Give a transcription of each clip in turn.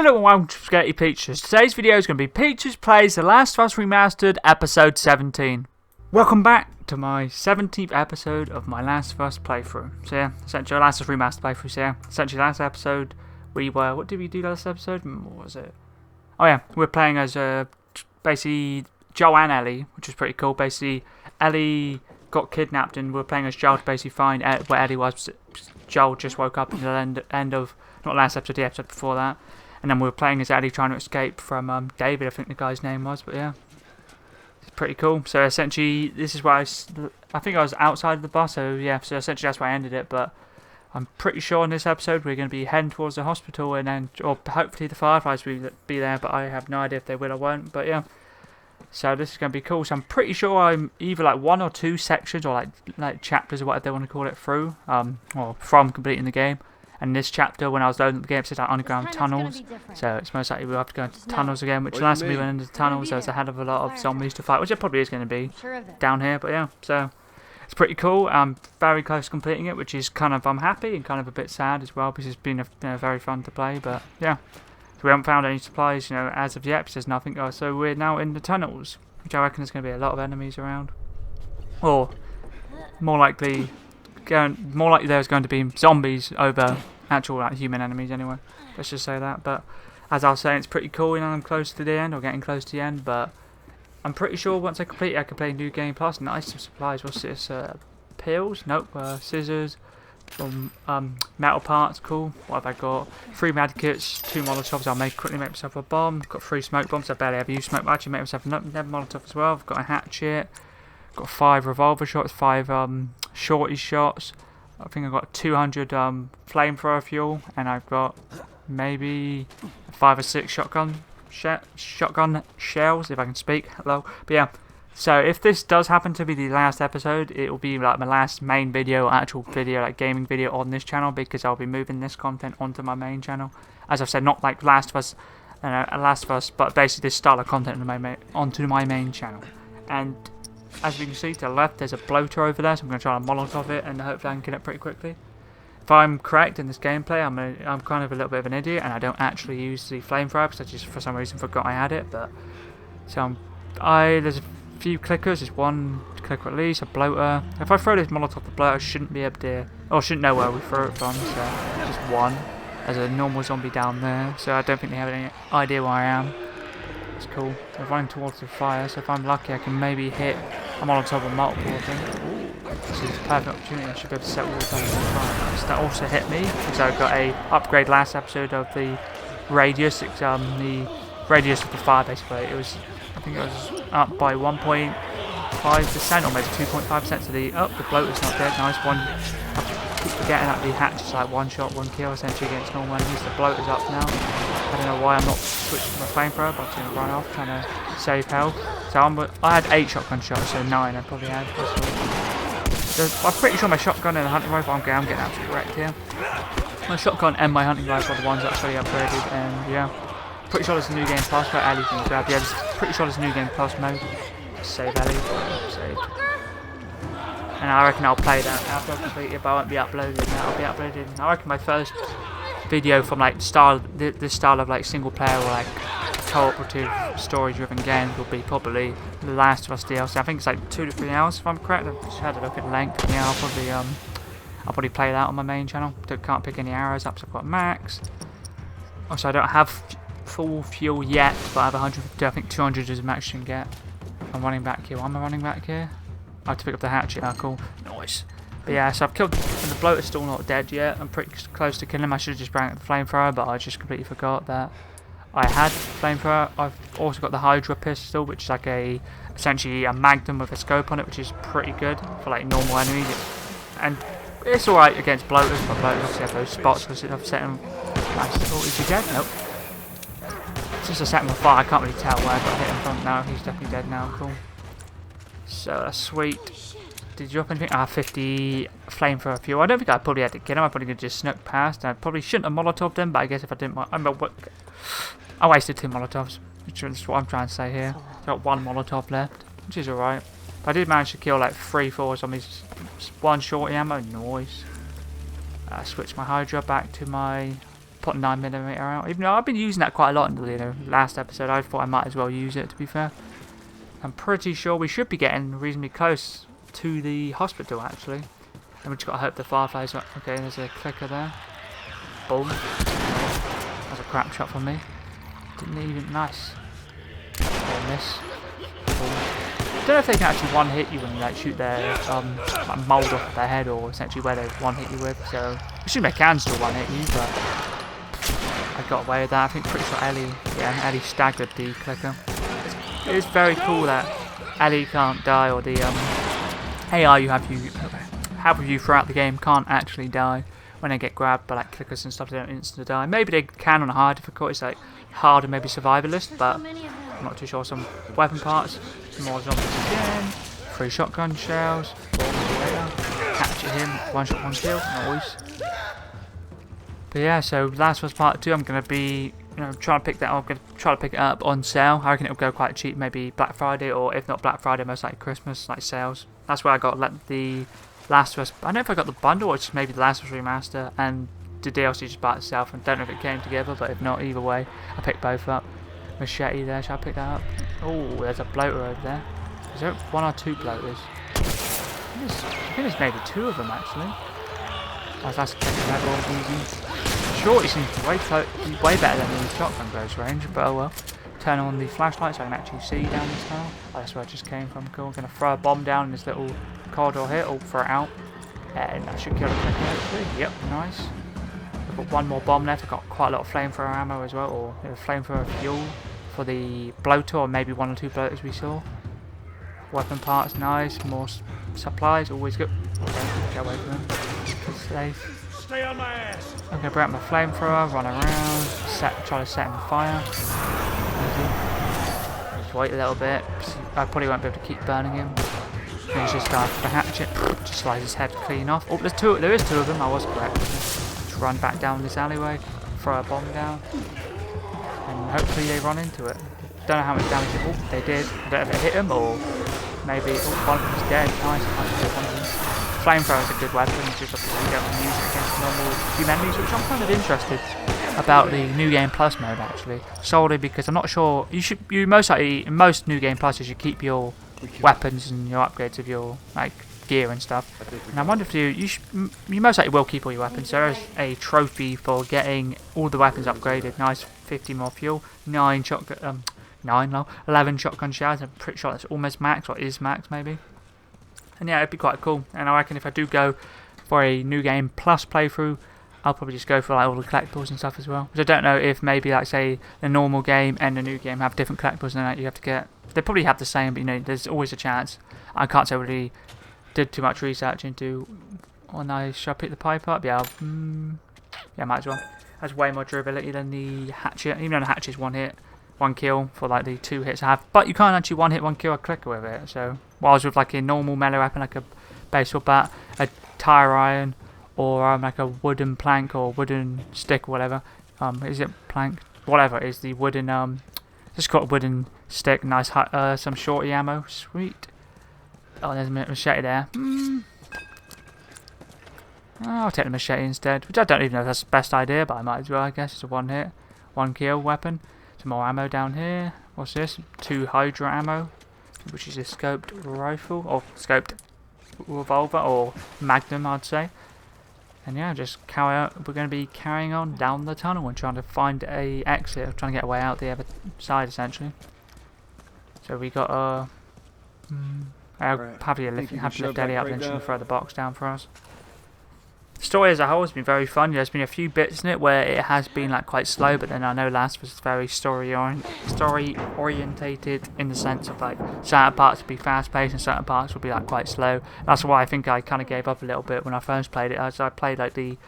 Hello and welcome to Spaghetti Peachless. Today's video is going to be Peachless plays The Last of Us Remastered Episode 17. Welcome back to my 17th episode of my Last of Us playthrough. So yeah, essentially Last of Us Remastered playthrough. So yeah, essentially last episode what did we do last episode? What was it? Oh yeah, we're playing as basically Joel and Ellie, which is pretty cool. Basically, Ellie got kidnapped and we're playing as Joel to basically find where Ellie was. Joel just woke up in the end of, not last episode, the episode before that. And then we were playing as Ellie trying to escape from David, I think the guy's name was, but yeah. It's pretty cool. So essentially, this is where I think I was outside of the bus, so yeah, so essentially that's where I ended it, but I'm pretty sure in this episode we're going to be heading towards the hospital and then, or hopefully the Fireflies will be there, but I have no idea if they will or won't, but yeah. So this is going to be cool. So I'm pretty sure I'm either like one or two sections or like chapters or whatever they want to call it through, or from completing the game. And this chapter, when I was loading the game, it said like underground tunnels. So it's most likely we'll have to go into tunnels again, which last time we went into the tunnels, there was a hell of a lot of zombies to fight, which it probably is going to be down here, but yeah. So it's pretty cool. I'm very close to completing it, which is kind of, I'm happy and kind of a bit sad as well, because it's been very fun to play, but yeah. So we haven't found any supplies, as of yet, because there's nothing. So we're now in the tunnels, which I reckon there's going to be a lot of enemies around. Or more likely there's going to be zombies over actual human enemies anyway. Let's just say that. But as I was saying, it's pretty cool. I'm close to the end, or getting close to the end. But I'm pretty sure once I complete it, I can play New Game Plus. Nice, some supplies. What's this? Pills? Nope. Scissors. Some metal parts. Cool. What have I got? 3 medkits, 2 molotovs. I'll quickly make myself a bomb. Got 3 smoke bombs. I barely ever use smoke. I actually make myself another molotov as well. I've got a hatchet. Got 5 revolver shots. 5 shorty shots. I think I've got 200 flamethrower fuel, and I've got maybe 5 or 6 shotgun shells, if I can speak. Hello. But yeah, so if this does happen to be the last episode, it will be like my last main video, actual video, like gaming video on this channel, because I'll be moving this content onto my main channel. As I've said, not like Last of Us, but basically this style of content onto my main channel. And as you can see to the left, there's a bloater over there, so I'm going to try and molotov it, and hopefully I can kill it pretty quickly. If I'm correct in this gameplay, I'm kind of a little bit of an idiot, and I don't actually use the flamethrower because I just for some reason forgot I had it. But so there's a few clickers. There's one clicker at least, a bloater. If I throw this molotov, the bloater shouldn't be able to, or shouldn't know where we throw it from. So just one. There's a normal zombie down there, so I don't think they have any idea where I am. It's cool. They're running towards the fire, so if I'm lucky I can maybe hit a molotov or multiple of them. This is a perfect opportunity. I should be able to set walls on the fire. So that also hit me, because I got a upgrade last episode of the radius. It's the radius of the fire basically. I think it was up by 1.5% or maybe 2.5%. So the bloater's not dead. Nice one. I keep forgetting that the hatch is like 1 shot, 1 kill essentially against normal enemies. The bloater's up now. I don't know why I'm not switching to my flamethrower, but I'm going to run off trying to save health. So I had 8 shotgun shots, so 9 I probably had. So I'm pretty sure my shotgun and the hunting rifle, I'm getting absolutely wrecked here. My shotgun and my hunting rifle are the ones that are fully upgraded, and yeah. Pretty sure there's a new game plus where Ellie can grab. Yeah, pretty sure there's a new game plus mode. Just save Ellie. Saved. And I reckon I'll play that after I complete it, but I won't be uploading that. I'll be uploading. I reckon my first video from like this style of like single player or like cooperative story driven games will be probably The Last of Us DLC. I think it's like 2 to 3 hours if I'm correct. I've just had a look at the length. Yeah, I'll probably play that on my main channel. Can't pick any arrows up, so I've got max. Also, I don't have full fuel yet, but I have 150. I think 200 is the max you can get. I'm running back here. Why am I running back here? I have to pick up the hatchet. Oh, cool. Nice. But yeah, so I've killed, and the bloater's still not dead yet. I'm pretty close to killing him. I should have just brought out the flamethrower, but I just completely forgot that I had flamethrower. I've also got the Hydra pistol, which is like essentially a magnum with a scope on it, which is pretty good for like normal enemies. And it's alright against bloaters, but bloaters obviously have those spots because I've set them. Nice. Oh, is he dead? Nope. Since I set him on fire, I can't really tell where I got hit in front now. He's definitely dead now. Cool. So that's sweet. Did you drop anything? 50 flamethrower fuel. I don't think I probably had to kill him. I probably could just snuck past. I probably shouldn't have molotoved him, but I guess if I didn't, I wasted 2 molotovs. That's what I'm trying to say here. I've got 1 molotov left, which is alright. But I did manage to kill like 3-4 zombies. 1 shorty ammo. Nice. Switch my Hydra back to my put 9mm out. Even though I've been using that quite a lot in the last episode, I thought I might as well use it, to be fair. I'm pretty sure we should be getting reasonably close to the hospital, actually. And we just got to hope the fireflies are... Okay, there's a clicker there. Boom. That's a crap shot from me. Didn't even... Nice. Okay, miss. Boom. I don't know if they can actually one-hit you when you like shoot their like mould off their head, or essentially where they one-hit you with. So I assume they can still one-hit you, but I got away with that. I think pretty sure Ellie staggered the clicker. It is very cool that Ellie can't die, or the AI you have with you throughout the game can't actually die when they get grabbed by like clickers and stuff. They don't instantly die. Maybe they can on a higher difficulty, it's like hard and maybe survivalist, but I'm not too sure. Some weapon parts, some more zombies again, 3 shotgun shells, capture him, 1 shot, 1 kill, nice. But yeah, so Last of Us Part 2, I'm going to be trying to pick that up. I'm going to try to pick it up on sale. I reckon it'll go quite cheap, maybe Black Friday, or if not Black Friday, most likely Christmas, like sales. That's where I got the Last of Us. I don't know if I got the bundle or just maybe the Last of Us Remaster and the DLC just by itself. I don't know if it came together, but if not, either way, I picked both up. Machete there, shall I pick that up? Oh, there's a bloater over there. Is there 1 or 2 bloaters? I think there's maybe 2 of them actually. Oh, that's that all easy. Shorty seems to be way better than the shotgun close range, but oh well. Turn on the flashlight so I can actually see down this tunnel. Oh, that's where I just came from. Cool. I'm going to throw a bomb down in this little corridor here. Oh, throw it out. And that should kill the clicker hopefully. Yep, nice. I've got 1 more bomb left. I've got quite a lot of flamethrower ammo as well, or flamethrower fuel for the bloater, or maybe 1 or 2 bloaters we saw. Weapon parts, nice. More supplies, always good. Okay, get away from them. It's safe. Stay on my ass. I'm gonna bring up my flamethrower, run around, try to set him fire. Just wait a little bit. I probably won't be able to keep burning him. Then he's just going for the hatchet, just slice his head clean off. Oh, there is 2 of them. I was correct. Just run back down this alleyway, throw a bomb down, and hopefully they run into it. Don't know how much damage it. Oh, they did. I don't know if it hit him or maybe. Oh, 1 of them's dead. Nice. One of them. Flamethrower is a good weapon, it's just obviously you don't use it against normal human enemies, which I'm kind of interested about the New Game Plus mode actually. Solely because I'm not sure, you most likely, in most New Game Pluses you keep your weapons and your upgrades of your like gear and stuff. And I wonder if you most likely will keep all your weapons. So there's a trophy for getting all the weapons upgraded, nice 50 more fuel, 11 shotgun shells, I'm pretty sure that's almost max, or is max maybe. And yeah, it'd be quite cool. And I reckon if I do go for a New Game Plus playthrough, I'll probably just go for like all the collectibles and stuff as well. Which I don't know if maybe like say the normal game and the new game have different collectibles and that you have to get. They probably have the same, but there's always a chance. I can't say I really did too much research into. Should I pick the pipe up? Yeah, yeah, might as well. Has way more durability than the hatchet. Even though the hatchet's 1 hit, 1 kill for like the 2 hits I have. But you can't actually 1 hit 1 kill a clicker with it. So whilst with like a normal melee weapon like a baseball bat, a tire iron, or like a wooden plank or wooden stick or whatever. Is it plank? Whatever it is, the wooden just got a wooden stick, nice some shorty ammo. Sweet. Oh, there's a machete there. I'll take the machete instead, which I don't even know if that's the best idea, but I might as well, I guess. It's a 1 hit, 1 kill weapon. Some more ammo down here. What's this? 2 Hydra ammo, which is a scoped rifle, or scoped revolver, or magnum, I'd say. And yeah, we're going to be carrying on down the tunnel and trying to find a exit, trying to get a way out the other side, essentially. So we got I'll happily lift Ellie up, then she can throw the box down for us. The story as a whole has been very fun. There's been a few bits in it where it has been like quite slow, but then I know Last was very story orientated in the sense of like certain parts would be fast paced and certain parts would be like quite slow. That's why I think I kind of gave up a little bit when I first played it. As I played like the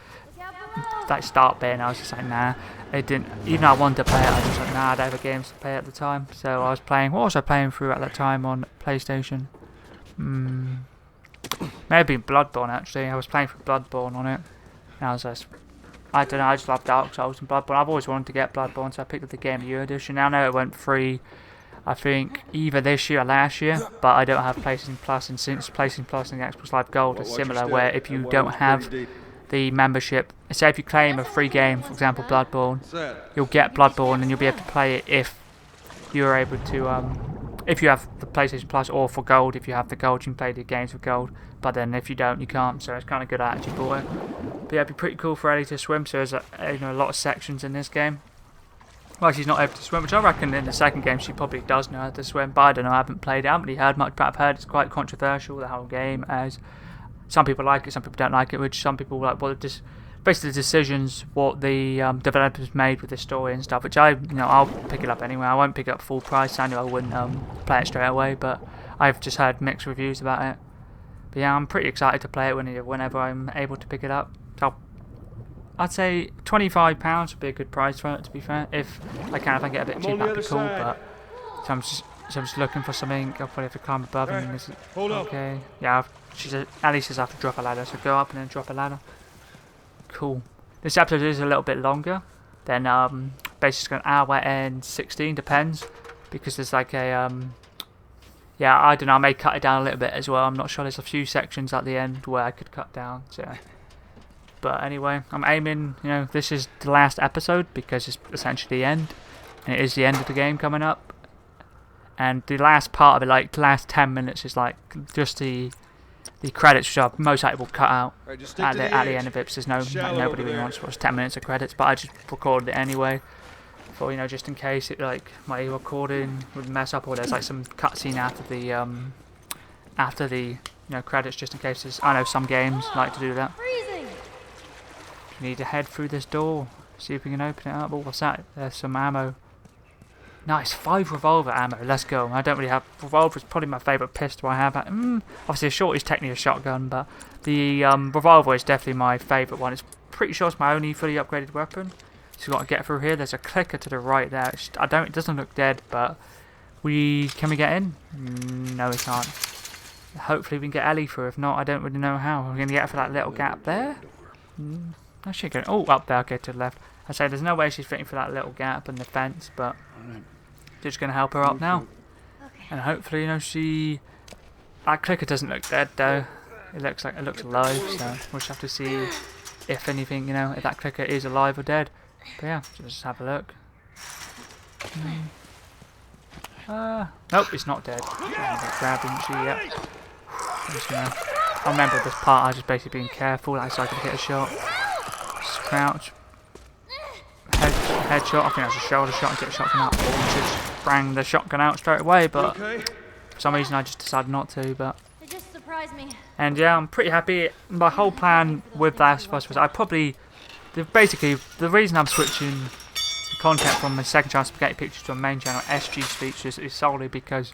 start bit, and I was just like, nah, it didn't. Even though I wanted to play it, I was just like, nah, I don't have a games to play at the time. So I was playing. What was I playing through at that time on PlayStation? Maybe Bloodborne actually. I was playing for Bloodborne on it. And I was just, I don't know, I just love Dark Souls and Bloodborne. I've always wanted to get Bloodborne, so I picked up the Game of the Year edition. Now I know it went free, I think, either this year or last year, but I don't have PlayStation Plus, and since PlayStation Plus and the Xbox Live Gold are similar, where if you don't have the membership. Say if you claim a free game, for example Bloodborne, you'll get Bloodborne and you'll be able to play it if you're able to, if you have the PlayStation Plus, or for gold, if you have the gold, you can play the games with gold. But then if you don't, you can't. So it's kind of good I actually bought it. But yeah, it'd be pretty cool for Ellie to swim. So there's a lot of sections in this game. Well, she's not able to swim, which I reckon in the second game she probably does know how to swim. But I don't know, I haven't played it, I haven't really heard much, but I've heard it's quite controversial, the whole game, as some people like it, some people don't like it, which some people like basically the decisions what the developers made with the story and stuff, which I'll pick it up anyway. I won't pick it up full price. I knew I wouldn't play it straight away, but I've just heard mixed reviews about it. But yeah, I'm pretty excited to play it whenever I'm able to pick it up. So I'd say £25 would be a good price for it, to be fair. If I get a bit cheap, that'd be cool. But so I'm just looking for something. I'll probably have to climb above him. Okay. Yeah, Ellie says I have to drop a ladder, so go up and then drop a ladder. Cool. This episode is a little bit longer than basically an hour and 16, depends, because there's like a yeah, I don't know, I may cut it down a little bit as well. I'm not sure. There's a few sections at the end where I could cut down. So, but anyway, I'm aiming. This is the last episode because it's essentially the end, and it is the end of the game coming up. And the last part of it, like the last 10 minutes, is like just the credits, which I most likely will cut out at the end of it, because there's nobody really wants to watch 10 minutes of credits. But I just recorded it anyway, for just in case it my recording would mess up, or there's like some cutscene after the credits, just in case. I know some games like to do that. We need to head through this door, see if we can open it up. Oh, what's that? There's some ammo. Nice, 5 revolver ammo. Let's go. I don't really have revolver. Is probably my favourite pistol I have. Obviously, a short is technically a shotgun, but the revolver is definitely my favourite one. It's pretty sure it's my only fully upgraded weapon. So we've got to get through here. There's a clicker to the right there. It doesn't look dead, but can we get in? No, we can't. Hopefully we can get Ellie through. If not, I don't really know how. We're going to get her for that little gap there. No, she ain't going. Oh, up there. Okay, to the left. I say there's no way she's fitting for that little gap in the fence, but just going to help her up now. And hopefully, that clicker doesn't look dead though. It looks alive, so we'll just have to see if anything, if that clicker is alive or dead. But yeah, just have a look. Nope, it's not dead. Grabbed, didn't she? Yep. I remember this part. I was just basically being careful, so I could hit a shot. Just crouch. Headshot. I think that's a shoulder shot. And get a shot from that. Just sprang the shotgun out straight away, but for some reason I just decided not to. But it just surprised me. And yeah, I'm pretty happy. My whole plan with Last of Us was basically the reason I'm switching the content from my second channel Spaghetti Pictures to a main channel SG Speeches is solely because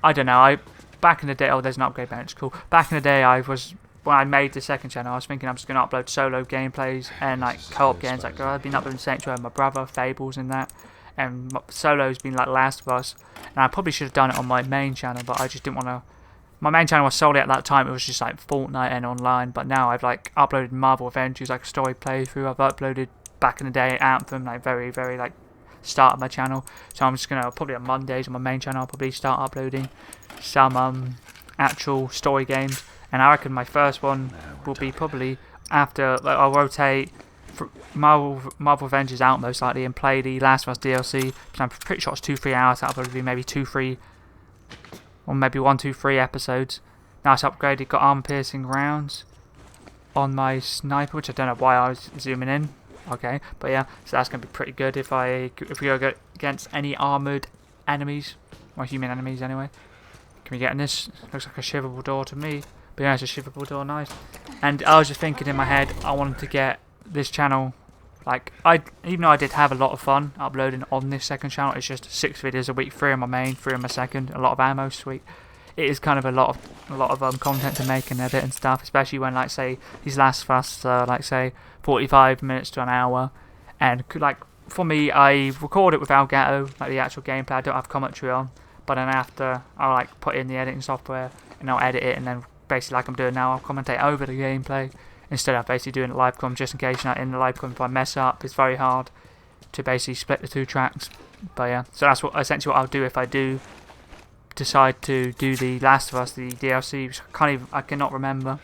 I don't know. Back in the day, there's an upgrade bench. Cool. Back in the day, when I made the second channel, I was thinking I'm just going to upload solo gameplays and like co-op games. Like I've been uploading Sanctuary with my brother, Fables and that, and solo's been like Last of Us. And I probably should have done it on my main channel, but I just didn't want to. My main channel was solely at that time. It was just like Fortnite and online. But now I've like uploaded Marvel Avengers, like a story playthrough. I've uploaded back in the day Anthem, like very like start of my channel. So I'm just gonna probably on Mondays on my main channel I'll probably start uploading some actual story games. And I reckon my first one will be probably after, I'll rotate Marvel Avengers out most likely and play the Last of Us DLC. I'm pretty sure it's 2-3 hours. That'll probably be maybe 2-3, or maybe 1-2-3 episodes. Nice upgraded. Got armor-piercing rounds on my sniper, which I don't know why I was zooming in. Okay, but yeah, so that's gonna be pretty good if we go against any armored enemies, or human enemies anyway. Can we get in this? Looks like a shiverable door to me. But yeah, it's a shiverable door, nice. And I was just thinking in my head, I wanted to get this channel, even though I did have a lot of fun uploading on this second channel, it's just 6 videos a week, 3 on my main, 3 on my second, a lot of ammo, sweet. It is kind of a lot of content to make and edit and stuff, especially when say these Last of Us say 45 minutes to an hour, and for me, I record it with Elgato, like the actual gameplay. I don't have commentary on, but then after I'll put in the editing software and I'll edit it, and then basically like I'm doing now, I'll commentate over the gameplay instead of basically doing it live com, just in case in the live com if I mess up, it's very hard to basically split the 2 tracks. But yeah, so that's essentially what I'll do if I do decide to do the Last of Us, the DLC, which I cannot remember.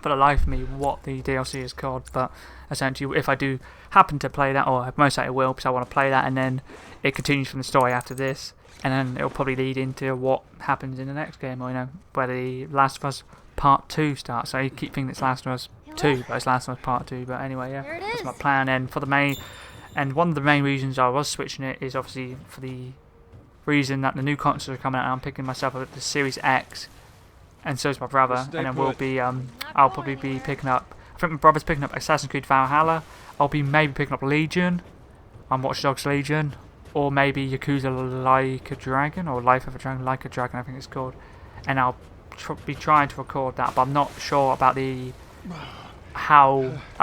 for the life of me what the DLC is called, but essentially if I do happen to play that, or most likely I will because I want to play that, and then it continues from the story after this, and then it'll probably lead into what happens in the next game, or where the Last of Us Part 2 starts. So you keep thinking it's Last of Us 2, but it's Last of Us Part 2, but anyway, yeah, that's my plan. And for the main, and one of the main reasons I was switching it is obviously for the reason that the new consoles are coming out, and I'm picking myself up the Series X, and so is my brother, and then we'll be, I'll probably be picking up, I think my brother's picking up Assassin's Creed Valhalla, I'll be maybe picking up Legion, and Watch Dogs Legion, or maybe Yakuza Like a Dragon, or Life of a Dragon, Like a Dragon I think it's called, and I'll be trying to record that, but I'm not sure about the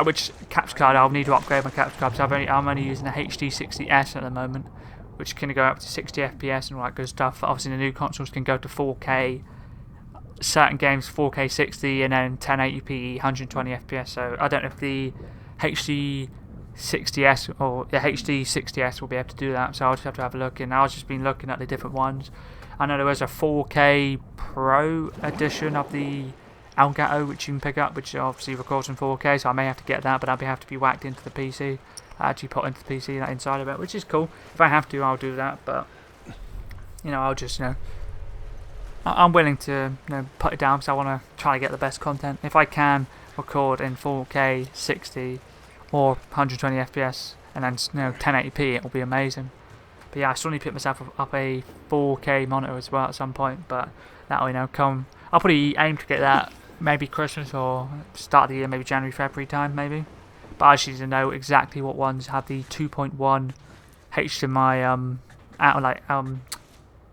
which capture card. I'll need to upgrade my capture card because I'm only using the HD60S at the moment, which can go up to 60 FPS and all that good stuff. Obviously the new consoles can go to 4K, certain games 4K 60, and then 1080p 120 FPS. So I don't know if the HD60S or the HD60S will be able to do that, so I'll just have to have a look. And I've just been looking at the different ones. I know there was a 4K Pro edition of the Elgato which you can pick up, which obviously records in 4K, so I may have to get that, but I'll have to be whacked into the PC, actually put into the PC that inside of it, which is cool. If I have to, I'll do that, but I'll just I'm willing to put it down because I want to try to get the best content. If I can record in 4K 60 or 120 FPS and then 1080p, it'll be amazing. But yeah, I still need to pick myself up a 4K monitor as well at some point, but that'll come. I'll probably aim to get that maybe Christmas or start of the year, maybe January, February time maybe. But I just need to know exactly what ones have the 2.1 HDMI HDMI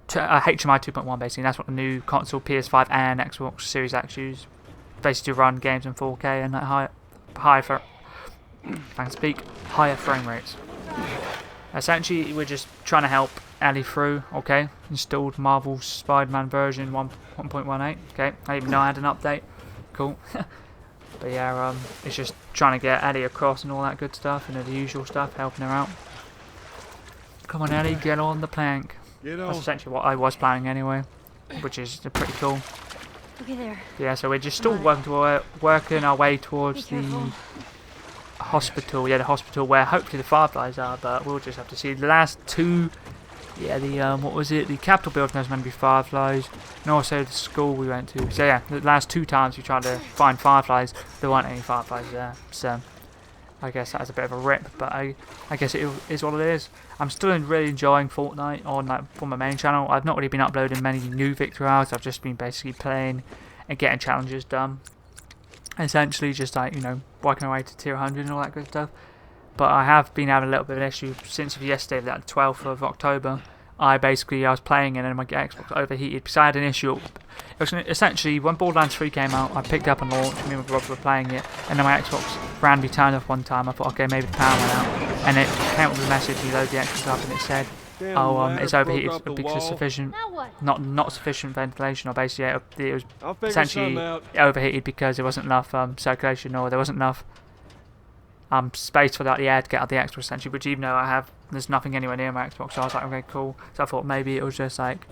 2.1 basically. That's what the new console, PS5 and Xbox Series X use, basically to run games in 4K and higher frame rates. Essentially, we're just trying to help Ellie through. Okay, installed Marvel's Spider-Man version 1.18. Okay, I didn't even know I had an update. Cool. But yeah, it's just trying to get Ellie across and all that good stuff, and the usual stuff, helping her out. Come on, Ellie, get on the plank. That's essentially what I was planning anyway, which is pretty cool. Okay, there. Yeah, so we're just still working our way towards the hospital. Yeah, the hospital where hopefully the Fireflies are, but we'll just have to see. The last two, what was it? The Capitol building was meant to be Fireflies, and also the school we went to. So yeah, the last two times we tried to find Fireflies, there weren't any Fireflies there. So I guess that was a bit of a rip, but I guess it is what it is. I'm still really enjoying Fortnite on my main channel. I've not really been uploading many new victory hours. I've just been basically playing and getting challenges done. Essentially just working our way to tier 100 and all that good stuff. But I have been having a little bit of an issue since yesterday, that 12th of October. I was playing and then my Xbox overheated because I had an issue. It was essentially when Borderlands 3 came out, I picked up and launched, me and my brother were playing it, and then my Xbox randomly turned off one time. I thought, okay, maybe the power went out, and it came up with a message, you load the Xbox up, and it said, it's overheated because of not sufficient ventilation, or basically it was essentially overheated because there wasn't enough circulation, or there wasn't enough space for the air to get out the Xbox essentially, which even though there's nothing anywhere near my Xbox, so I was like, okay, cool. So I thought maybe it was just like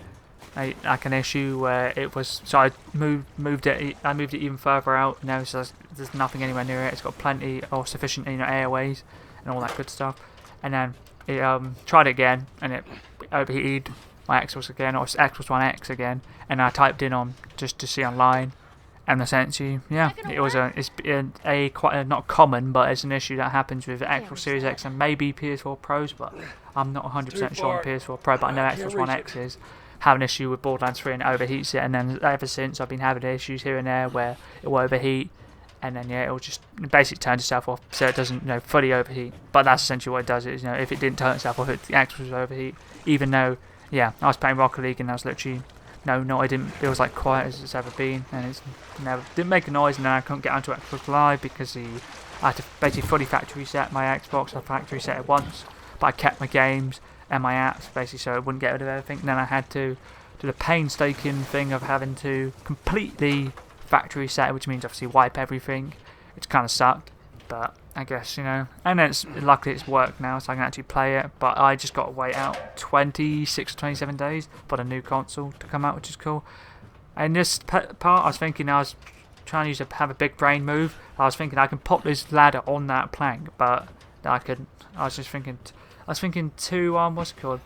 an issue where it was, so I moved it even further out, so there's nothing anywhere near it. It's got plenty or sufficient airways and all that good stuff. And then it tried it again, and it overheated my Xbox again, or Xbox One X again, and I typed in on just to see online. And essentially, it's quite not common, but it's an issue that happens with Xbox Series X and maybe PS4 Pros, but I'm not 100% sure on PS4 Pro, but I know Xbox One X's have an issue with Borderlands 3 and it overheats it, and then ever since I've been having issues here and there where it will overheat, and then it'll just basically turn itself off so it doesn't fully overheat. But that's essentially what it does, is if it didn't turn itself off, the Xbox would overheat, even though I was playing Rocket League and I was literally I didn't. It was quiet as it's ever been, and it's never didn't make a noise. And then I couldn't get onto Xbox Live because I had to basically fully factory reset my Xbox. I factory reset it once, but I kept my games and my apps basically so it wouldn't get rid of everything. And then I had to do the painstaking thing of having to completely factory reset, which means obviously wipe everything. It's kind of sucked, but I guess and then luckily it's worked now, so I can actually play it. But I just got to wait out 26 or 27 days for the new console to come out, which is cool. And this part, I was thinking I was trying to have a big brain move. I was thinking I can pop this ladder on that plank, but I couldn't. I was thinking too what's it called?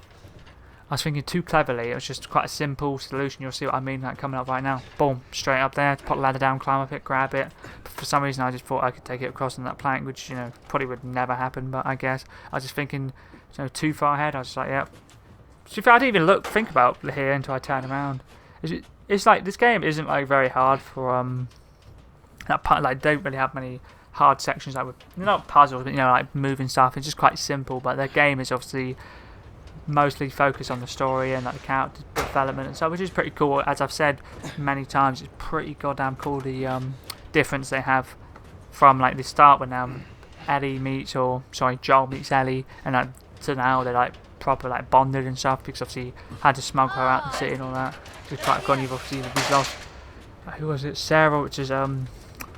I was thinking too cleverly. It was just quite a simple solution. You'll see what I mean, like coming up right now. Boom, straight up there. Put the ladder down, climb up it, grab it. But for some reason, I just thought I could take it across on that plank, which probably would never happen. But I guess I was just thinking, too far ahead. I was just like, yep. So I didn't even think about here until I turned around. It's like this game isn't like very hard for that part. Like, don't really have many hard sections like with not puzzles, but like moving stuff. It's just quite simple. But the game is obviously mostly focused on the story and like the character development and stuff, which is pretty cool. As I've said many times, it's pretty goddamn cool the difference they have from like the start when Joel meets Ellie, and to now they're like proper like bonded and stuff, because obviously had to smuggle her out the city and all that. It's quite cool. You've obviously lost who was it? Sarah, which is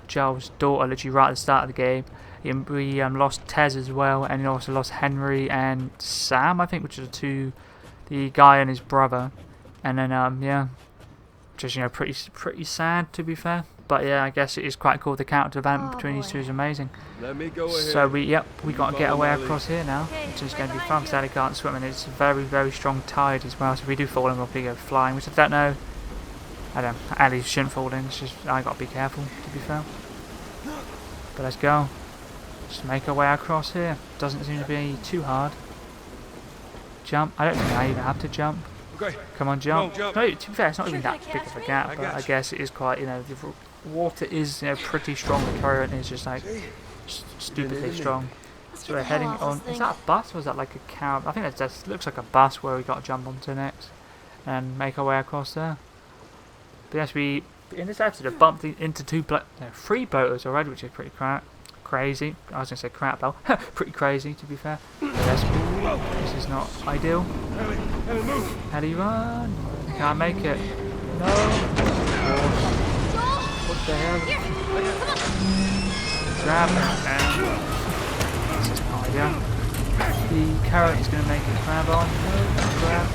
Joel's daughter, literally right at the start of the game. We lost Tez as well, and we also lost Henry and Sam, I think, which are the guy and his brother. And then just pretty sad, to be fair. But yeah, I guess it is quite cool. The character development between these two is amazing. Let me go ahead. So we got to get away across here now, which is going to be fun because Ellie can't swim, and it's a very, very strong tide as well. So if we do fall in, we'll probably go flying, which I don't know. Ellie shouldn't fall in. It's just I got to be careful, to be fair. But let's go. Just make our way across here. Doesn't seem to be too hard. Jump. I don't think I even have to jump. Okay. Come on, jump. Come on, jump. No, to be fair, it's not even that big of a gap, but I guess it is quite, the water is pretty strong. The current is just like stupidly strong. So we're heading on. Is that a bus or is that like a cab? I think that just looks like a bus where we got to jump onto next and make our way across there. But yes, in this episode have bumped into three boaters already, which is pretty crazy. I was going to say crap though. Pretty crazy, to be fair. Yes, this is not ideal. Ellie, run! Can't make it. No! What the hell? Grab it. This is not ideal. The carrot is going to make it grab on. No, grab.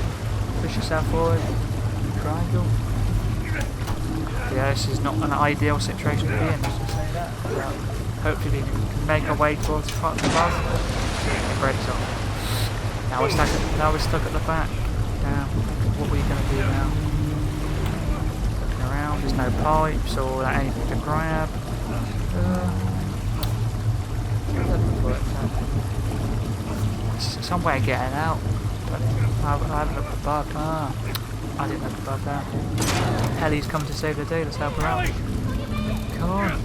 Push yourself forward. Triangle. Yeah, this is not an ideal situation to be in, let's just say that. But hopefully we can make our way towards the front of the bus. It breaks off. Now we're stuck at the back. Now, what are we going to do now? Looking around, there's no pipes or anything to grab. Some way of getting out, but I haven't looked above. I didn't look above that. Ellie's come to save the day, let's help her out. Come on.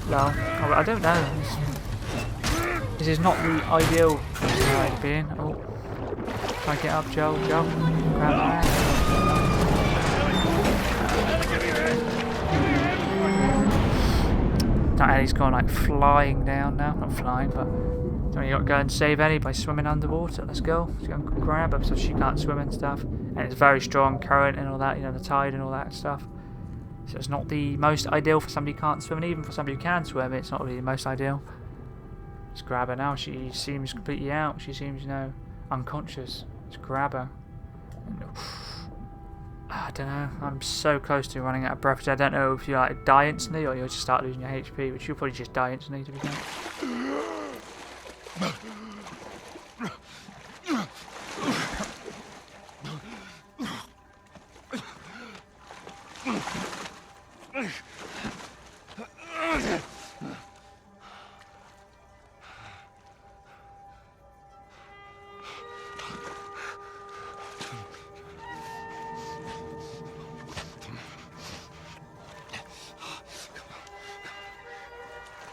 No, I don't know. This is not the ideal scenario to be in. Oh. Try and get up, Joel. Grab that. That Ellie's gone like flying down now. Not flying, but you got to go and save Ellie by swimming underwater. Let's go. Let's go and grab her so she can't swim and stuff. And it's very strong current and all that, the tide and all that stuff. So it's not the most ideal for somebody who can't swim, and even for somebody who can swim, it's not really the most ideal. Let's grab her now. She seems completely out. She seems, unconscious. Let's grab her. I don't know. I'm so close to running out of breath. I don't know if you die instantly or you'll just start losing your HP, which you'll probably just die instantly, to be fair.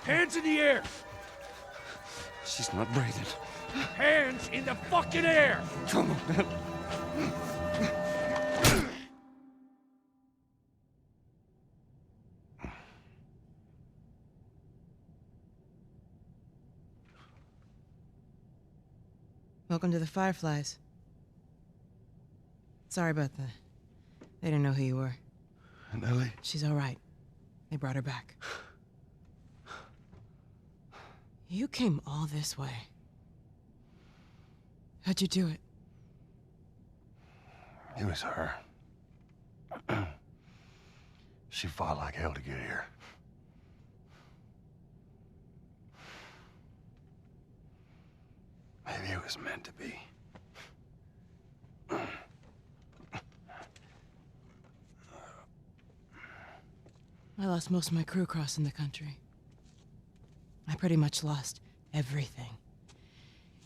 Hands in the air! She's not breathing. Hands in the fucking air! Come on. Welcome to the Fireflies. Sorry about that. They didn't know who you were. And Ellie? She's all right. They brought her back. You came all this way. How'd you do it? It was her. She fought like hell to get here. Maybe it was meant to be. I lost most of my crew crossing the country. I pretty much lost everything.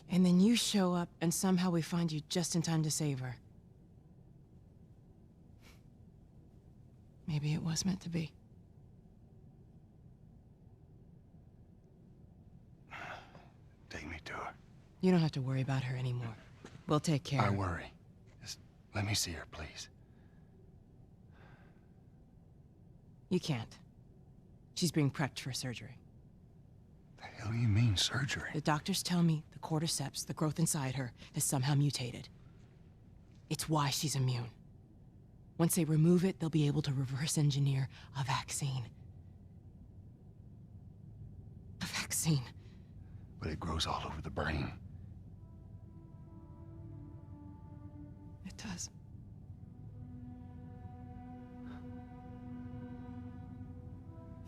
And then you show up, and somehow we find you just in time to save her. Maybe it was meant to be. Take me to her. You don't have to worry about her anymore. We'll take care I of her. worry. Just let me see her, please. You can't. She's being prepped for surgery. The hell do you mean, surgery? The doctors tell me the cordyceps, the growth inside her, has somehow mutated. It's why she's immune. Once they remove it, they'll be able to reverse engineer a vaccine. A vaccine. But it grows all over the brain. It does.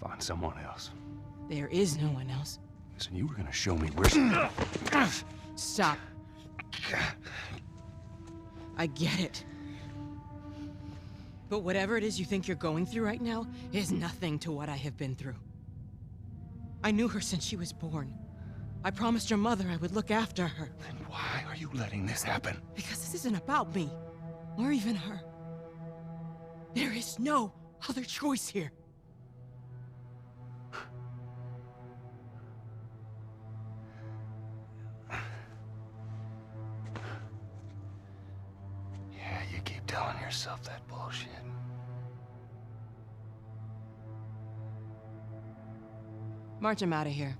Find someone else. There is no one else. Listen, you were gonna show me where she... Stop. I get it. But whatever it is you think you're going through right now is nothing to what I have been through. I knew her since she was born. I promised her mother I would look after her. Then why are you letting this happen? Because this isn't about me, or even her. There is no other choice here. Yeah, you keep telling yourself that bullshit. March him out of here.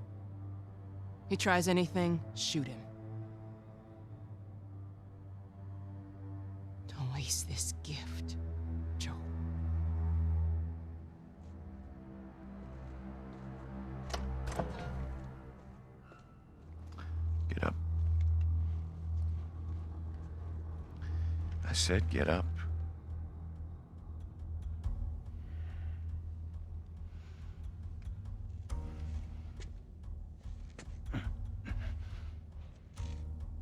He tries anything, shoot him. Don't waste this gift, Joe. Get up. I said get up.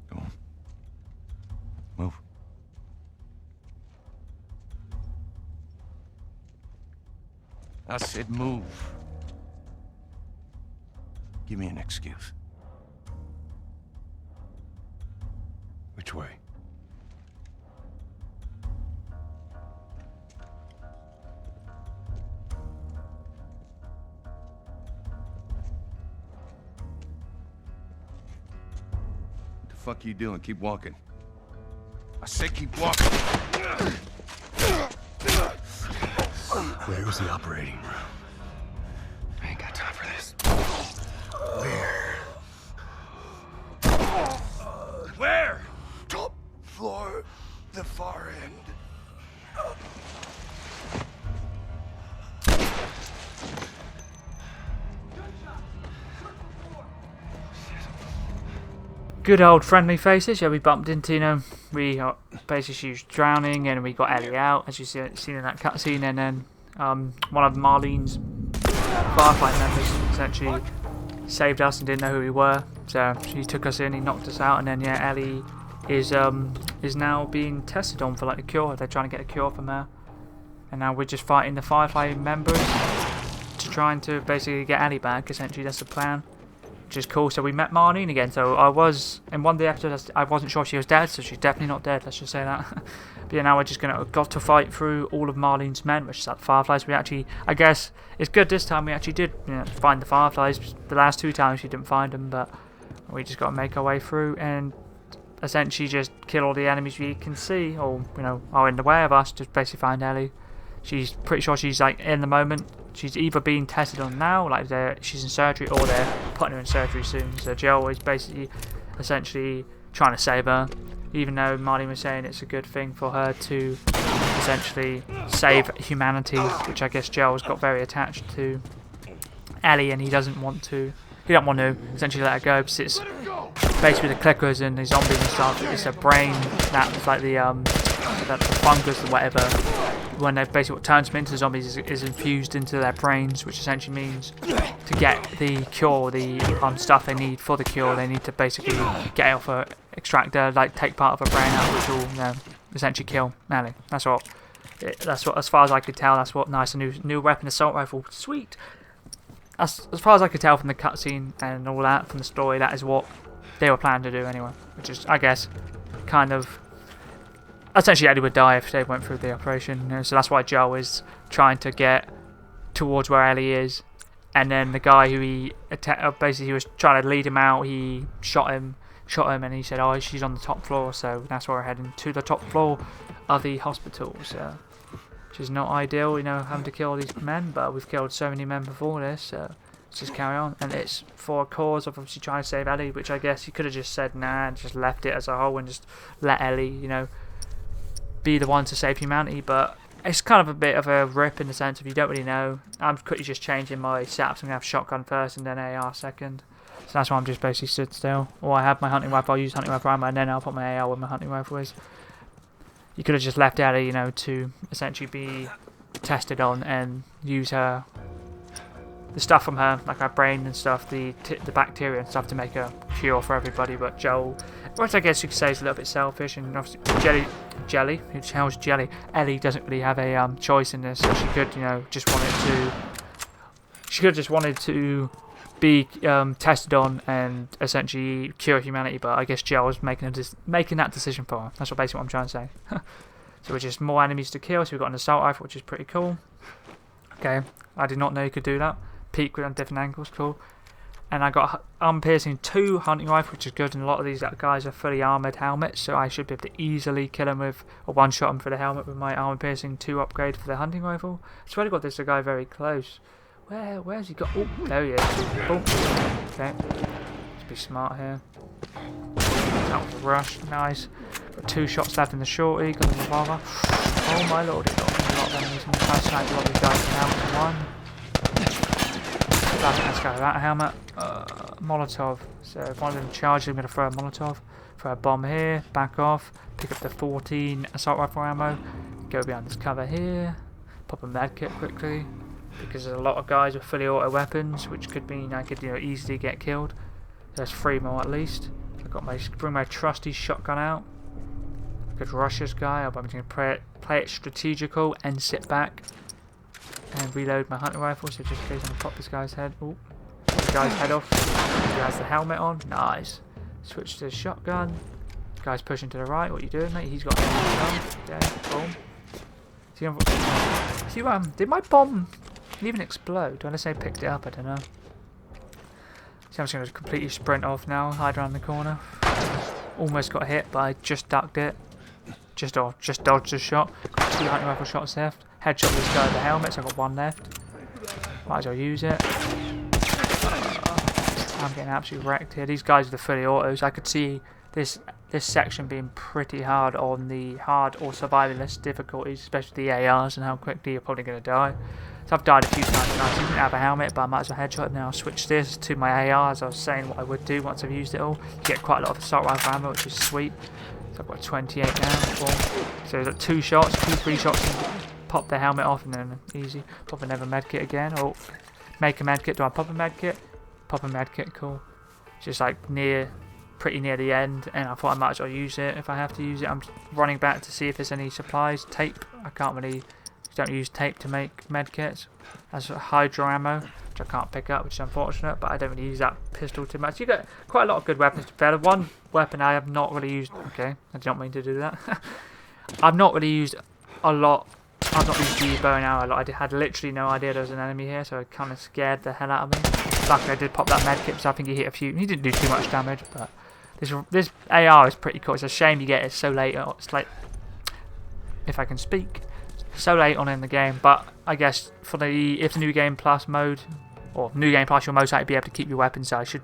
Go on. Move. I said move. Give me an excuse. Which way? What the fuck are you doing? Keep walking. I said keep walking. Where was the operating room? I ain't got time for this. Where? Where? Top floor, the far end. Good old friendly faces. Yeah, we bumped into, we basically she was drowning, and we got Ellie out, as you seen in that cutscene, and then one of Marlene's Firefly members essentially saved us and didn't know who we were, so she took us in, he knocked us out, and then yeah, Ellie is now being tested on for like a cure. They're trying to get a cure from her, and now we're just fighting the Firefly members to trying to basically get Ellie back. Essentially, that's the plan. Which is cool. So we met Marlene again. So I was in one of the episodes, I wasn't sure if she was dead, so she's definitely not dead. Let's just say that. But yeah, now we're just got to fight through all of Marlene's men, which is like the Fireflies. We actually, I guess it's good this time. We actually did, find the Fireflies. The last two times we didn't find them, but we just got to make our way through and essentially just kill all the enemies we can see, or are in the way of us. Just basically find Ellie. She's pretty sure she's like in the moment. She's either being tested on now, like she's in surgery, or they're putting her in surgery soon. So Joel is basically, essentially trying to save her, even though Marlene was saying it's a good thing for her to essentially save humanity, which I guess Joel's got very attached to Ellie, and he doesn't want to. He don't want to essentially let her go, because it's basically the clickers and the zombies and stuff. It's a brain that's like the that the fungus or whatever, when they basically what turns them into zombies is infused into their brains, which essentially means to get the cure, the stuff they need for the cure, they need to basically get it off a extractor, like take part of a brain out, which will essentially kill Ellie. That's what, as far as I could tell, that's what nice new weapon, assault rifle, sweet. As far as I could tell from the cutscene and all that, from the story, that is what they were planning to do anyway, which is, I guess, kind of essentially Ellie would die if they went through the operation, you know, so that's why Joel is trying to get towards where Ellie is, and then the guy who he basically he was trying to lead him out, he shot him, and he said, oh, she's on the top floor, so that's why we're heading to the top floor of the hospital, so, which is not ideal, you know, having to kill all these men, but we've killed so many men before this, so let's just carry on. And it's for a cause of obviously trying to save Ellie, which I guess you could have just said nah and just left it as a whole and just let Ellie, you know, be the one to save humanity, but it's kind of a bit of a rip in the sense of you don't really know. I'm quickly just changing my setups. I'm going to have shotgun first and then AR second. So that's why I'm just basically stood still. Or I have my hunting rifle, I'll use hunting rifle ammo and then I'll put my AR where my hunting rifle is. You could have just left Ellie, you know, to essentially be tested on and use her, the stuff from her, like her brain and stuff, the bacteria and stuff to make a cure for everybody. But Joel, which I guess you could say is a little bit selfish, and obviously Jelly, who the hell's Jelly? Ellie doesn't really have a choice in this, so she could, you know, just wanted to be tested on and essentially cure humanity, but I guess Joel was making that decision for her. That's basically what I'm trying to say. So we're just more enemies to kill, so we've got an assault rifle, which is pretty cool. Okay, I did not know you could do that. Peek on different angles, cool. And I got piercing 2 hunting rifle, which is good, and a lot of these guys are fully armoured helmets, so I should be able to easily kill them with, or one-shot them for the helmet with my armor piercing 2 upgrade for the hunting rifle. I swear to God, there's a guy very close. Where's he got? Oh, there he is. Oh, okay. Let's be smart here. That was a rush, nice. Got 2 shots left in the shorty, got a revolver. Oh my lord, it got a lot of enemies. I'm trying to snipe a lot of these guys with helmet one. Let's go with that helmet. Molotov. So if one of them charges, I'm going to throw a Molotov. Throw a bomb here, back off. Pick up the 14 assault rifle ammo. Go behind this cover here. Pop a medkit quickly. Because there's a lot of guys with fully auto weapons, which could mean I could, you know, easily get killed. There's 3 more at least. I've got bring my trusty shotgun out. I could rush this guy. I'm going to play it strategical and sit back and reload my hunting rifle. So just in case I'm going to pop this guy's head. Oh, this guy's head off. He has the helmet on. Nice. Switch to the shotgun. This guy's pushing to the right. What are you doing, mate? He's got a gun. Okay, boom. See, did my bomb even explode? Unless I picked it up, I don't know. So I'm just going to completely sprint off now, hide around the corner. Almost got hit, but I just ducked it. Just dodged the shot. Got 2 hunting rifle shots left. Headshot this guy with the helmet, so I've got 1 left. Might as well use it. I'm getting absolutely wrecked here. These guys are the fully autos. I could see this section being pretty hard on the hard or survivalist difficulties, especially the ARs and how quickly you're probably going to die. So I've died a few times now. So you didn't have a helmet, but I might as well headshot now. I'll switch this to my AR, as I was saying what I would do once I've used it all. You get quite a lot of assault rifle ammo, which is sweet. So I've got 28 now. So there's like 2 shots, 3 shots, and pop the helmet off, and then easy. Pop another medkit again. Oh, make a medkit. Do I pop a medkit? Pop a medkit, cool. Just like pretty near the end, and I thought I might as well use it if I have to use it. I'm running back to see if there's any supplies. Tape. I can't really. Don't use tape to make medkits. That's hydro ammo, which I can't pick up, which is unfortunate, but I don't really use that pistol too much. You get quite a lot of good weapons to bear. One weapon I have not really used. Okay, I did not mean to do that. I've not really used a lot. I've not used the bow and arrow a lot. I had literally no idea there was an enemy here, so it kind of scared the hell out of me. Luckily, I did pop that medkit, so I think he hit a few. He didn't do too much damage, but this AR is pretty cool. It's a shame you get it so late. It's like, if I can speak, so late on in the game. But I guess for if the new game plus mode, or new game plus, you'll most likely be able to keep your weapons. So I should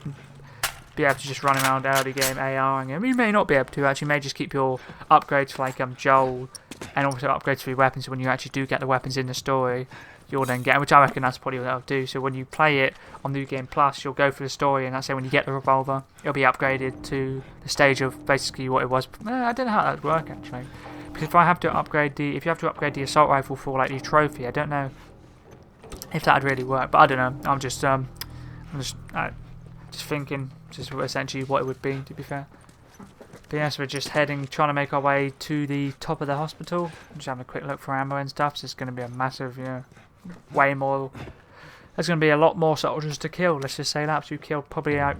be able to just run around early game ARing. You may not be able to. Actually, you may just keep your upgrades for like Joel, and also upgrades for your weapons. So when you actually do get the weapons in the story, you'll then get, which I reckon that's probably what I'll do. So when you play it on New Game Plus, you'll go through the story, and that's when you get the revolver, it'll be upgraded to the stage of basically what it was. I don't know how that would work actually, Because if I have to upgrade if you have to upgrade the assault rifle for like the trophy, I don't know if that'd really work. But I don't know. I'm just thinking, just essentially what it would be. To be fair. But yes, we're just trying to make our way to the top of the hospital. Just having a quick look for ammo and stuff. So it's going to be a massive, way more. There's going to be a lot more soldiers to kill. Let's just say that. So you killed probably like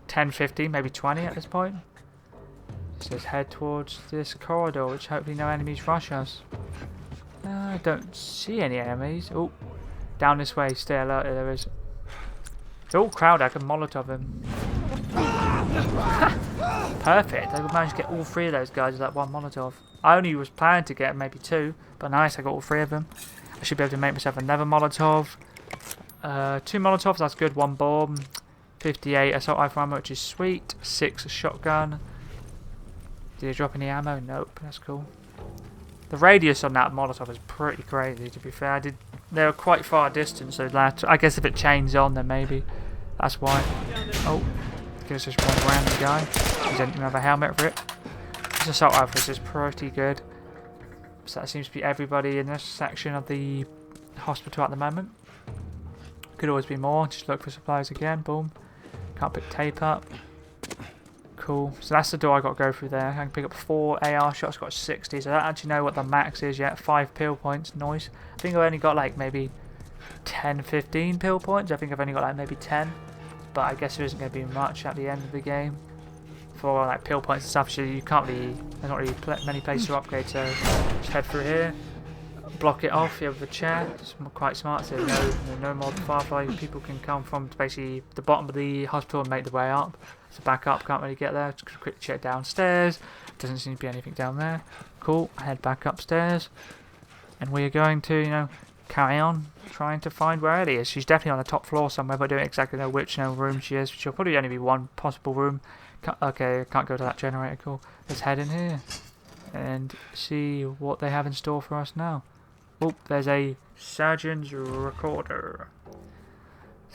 10, 15, maybe 20 at this point. So let's head towards this corridor, which hopefully no enemies rush us. I don't see any enemies. Oh, down this way. Stay alert. There is. It's all crowded. I can Molotov him. Perfect. I managed to get all 3 of those guys with that one Molotov. I only was planning to get maybe 2, but nice. I got all 3 of them. I should be able to make myself another Molotov. 2 Molotovs. That's good. 1 bomb. 58 assault rifle ammo, which is sweet. 6 shotgun. Did it drop any ammo? Nope. That's cool. The radius on that Molotov is pretty crazy, to be fair. They were quite far distance, so I guess if it chains on, then maybe that's why. Oh, there's just one random guy. He doesn't even have a helmet for it. This assault rifle is just pretty good. So that seems to be everybody in this section of the hospital at the moment. Could always be more. Just look for supplies again. Boom. Can't pick tape up. Cool. So that's the door I got to go through there. I can pick up 4 AR shots. Got 60. So I don't actually know what the max is yet. 5 pill points. Nice. I think I've only got like maybe 10, 15 pill points. I think I've only got like maybe 10. But I guess there isn't going to be much at the end of the game for like pill points and stuff. So you can't really. There's not really many places to upgrade. So just head through here. Block it off here with a chair. It's quite smart. So no more Firefly people can come from basically the bottom of the hospital and make their way up. So back up, can't really get there. Just quick check downstairs. Doesn't seem to be anything down there. Cool. Head back upstairs, and we are going to carry on trying to find where Ellie is. She's definitely on the top floor somewhere, but I don't exactly know which room she is. She'll probably only be one possible room. Okay, I can't go to that generator. Cool. Let's head in here and see what they have in store for us now. Oh, there's a surgeon's recorder.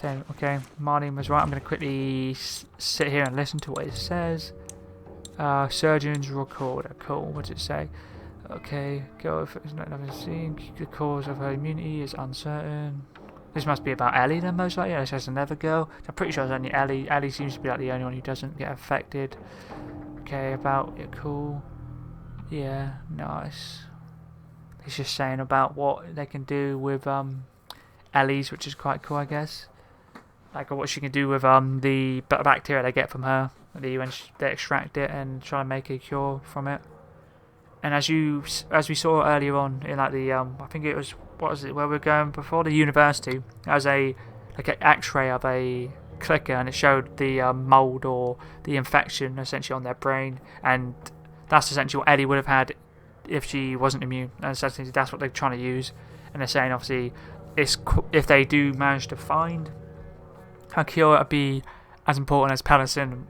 So, okay, Marlene was right. I'm going to quickly sit here and listen to what it says. Surgeon's recorder. Cool. What does it say? Okay, go if it's not nothing seen. The cause of her immunity is uncertain. This must be about Ellie then, most likely. It says another girl. I'm pretty sure it's only Ellie. Ellie seems to be like the only one who doesn't get affected. Okay, about it. Cool. Yeah, nice. It's just saying about what they can do with Ellie's, which is quite cool, I guess. Like what she can do with the bacteria they get from her, when they extract it and try to make a cure from it. And as we saw earlier on in like the I think it was, what was it where we were going before, the university, there was an X-ray of a clicker, and it showed the mold or the infection essentially on their brain, and that's essentially what Ellie would have had if she wasn't immune. And essentially that's what they're trying to use. And they're saying obviously if they do manage to find a cure, it'd be as important as penicillin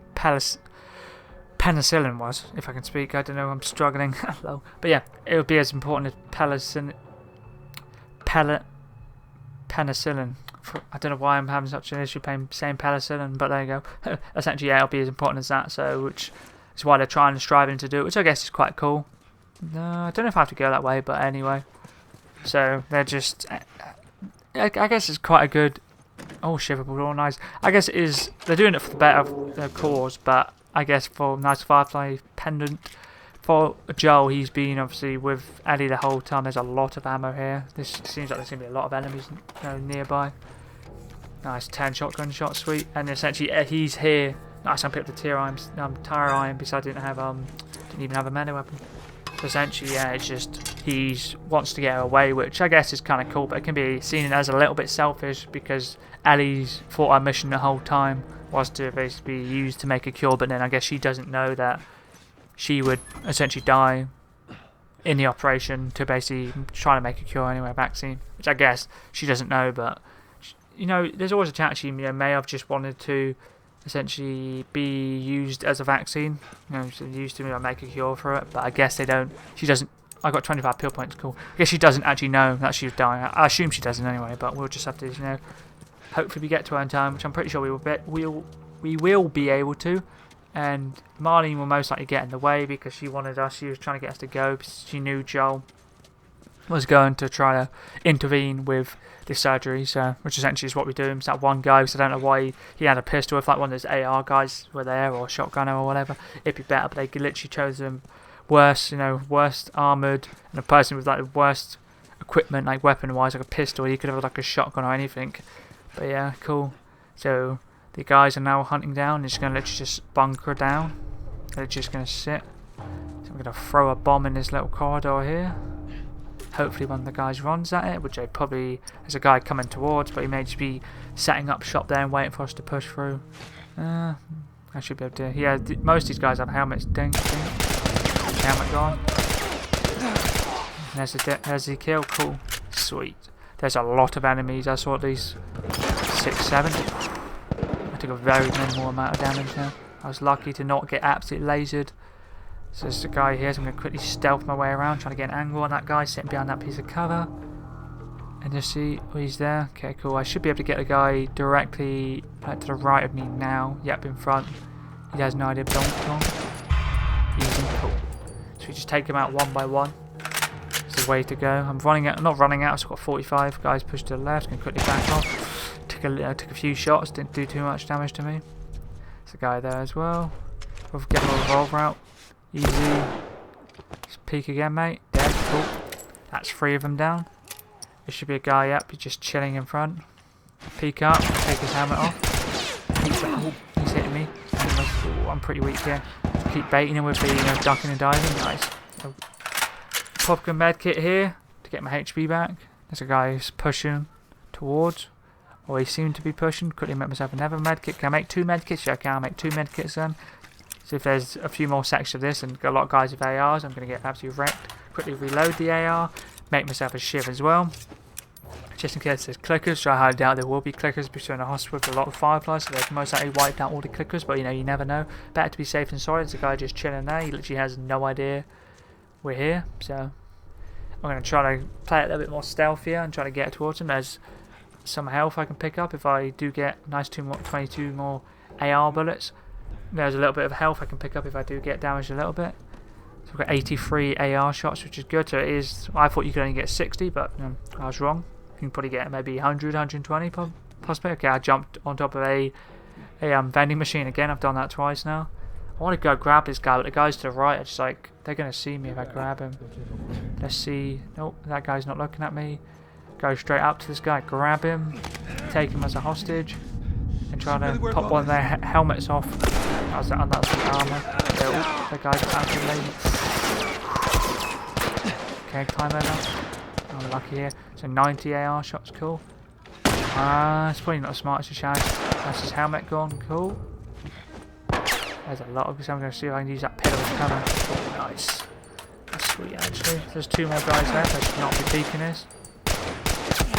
was, if I can speak. I don't know, I'm struggling. Hello. But yeah, it would be as important as penicillin. I don't know why I'm having such an issue saying penicillin, but there you go. Essentially, yeah, it'll be as important as that. So, which is why they're trying and striving to do it, which I guess is quite cool. I don't know if I have to go that way, but anyway. So they're just, I guess it's quite a good. Oh, shiverable, all nice. I guess it is. They're doing it for the better of their cause, but I guess for nice Firefly pendant. For Joel, he's been obviously with Ellie the whole time. There's a lot of ammo here. This seems like there's going to be a lot of enemies nearby. Nice 10 shotgun shots, sweet. And essentially, he's here. Nice, I picked up the tire iron because I didn't even have a melee weapon. So essentially, yeah, it's just he wants to get away, which I guess is kind of cool, but it can be seen as a little bit selfish because Ellie's thought our mission the whole time was to basically be used to make a cure, but then I guess she doesn't know that she would essentially die in the operation to basically try to make a cure anyway, a vaccine, which I guess she doesn't know, but there's always a chance she may have just wanted to essentially be used as a vaccine, used to make a cure for it, but I guess they don't. She doesn't. I got 25 pill points. Cool. I guess she doesn't actually know that she's dying. I assume she doesn't anyway, but we'll just have to, hopefully we get to her in time, which I'm pretty sure we will be able to. and Marlene will most likely get in the way because she wanted us. She was trying to get us to go because she knew Joel was going to try to intervene with the surgery. So, which essentially is what we do. It's that one guy. So I don't know why he had a pistol. If like one of those AR guys were there or a shotgunner or whatever, it'd be better. But they literally chose them worst, worst armored, and a person with like the worst equipment, like weapon-wise, like a pistol. He could have like a shotgun or anything. But yeah, cool. So the guys are now hunting down. They're just gonna literally just bunker down. They're just gonna sit. So I'm gonna throw a bomb in this little corridor here. Hopefully one of the guys runs at it, which they probably there's a guy coming towards, but he may just be setting up shop there and waiting for us to push through. I should be able to. Yeah, most of these guys have helmets. Ding, ding. Helmet gone. And there's the kill. Cool. Sweet. There's a lot of enemies. I saw at least 6, 7. I took a very minimal amount of damage there. I was lucky to not get absolutely lasered. So there's a guy here, so I'm going to quickly stealth my way around, trying to get an angle on that guy sitting behind that piece of cover. And just see, oh, he's there. Okay, cool. I should be able to get the guy directly to the right of me now. Yep, in front. He has no idea. Don't. Easy, cool. So we just take him out one by one. It's the way to go. I'm not running out, so I've got 45. Guys push to the left, can quickly back off. Took a few shots, didn't do too much damage to me. There's a guy there as well. We'll get my revolver out. Easy. Just peek again, mate. Dead, cool. That's 3 of them down. There should be a guy up, he's just chilling in front. Peek up, take his helmet off. He's hitting me. Ooh, I'm pretty weak here. Just keep baiting him with the ducking and diving. Nice. So, pop a med kit here to get my HP back. There's a guy who's pushing towards. Or he seemed to be pushing. Quickly make myself another med kit. Can I make 2 med kits? Yeah, I can. I'll make 2 med kits then. So if there's a few more sections of this and got a lot of guys with ARs, I'm going to get absolutely wrecked. Quickly reload the AR. Make myself a shiv as well. Just in case there's clickers, so I highly doubt there will be clickers because we're in a hospital with a lot of fireflies, so they've most likely wiped out all the clickers, but you never know. Better to be safe than sorry. There's a guy just chilling there, he literally has no idea we're here, so I'm going to try to play it a little bit more stealthier and try to get towards him. There's some health I can pick up if I do get nice 22 more AR bullets. There's a little bit of health I can pick up if I do get damaged a little bit. So we've got 83 AR shots, which is good. So it is. I thought you could only get 60, but I was wrong. You can probably get maybe 100, 120 possibly. Okay, I jumped on top of a vending machine again. I've done that twice now. I want to go grab this guy, but the guys to the right are just like, they're going to see me if I grab him. Let's see. Nope, that guy's not looking at me. Go straight up to this guy, grab him, take him as a hostage, and try to pop one of their helmets off. That's the armor. The guy's absolutely lazy. Okay, climb over. I'm lucky here. So 90 AR shots, cool. It's probably not as smart as a shout. That's his helmet gone, cool. There's a lot of this. I'm going to see if I can use that pillar as cover. Oh, nice. That's sweet, actually. There's 2 more guys left. I should not be peeking this.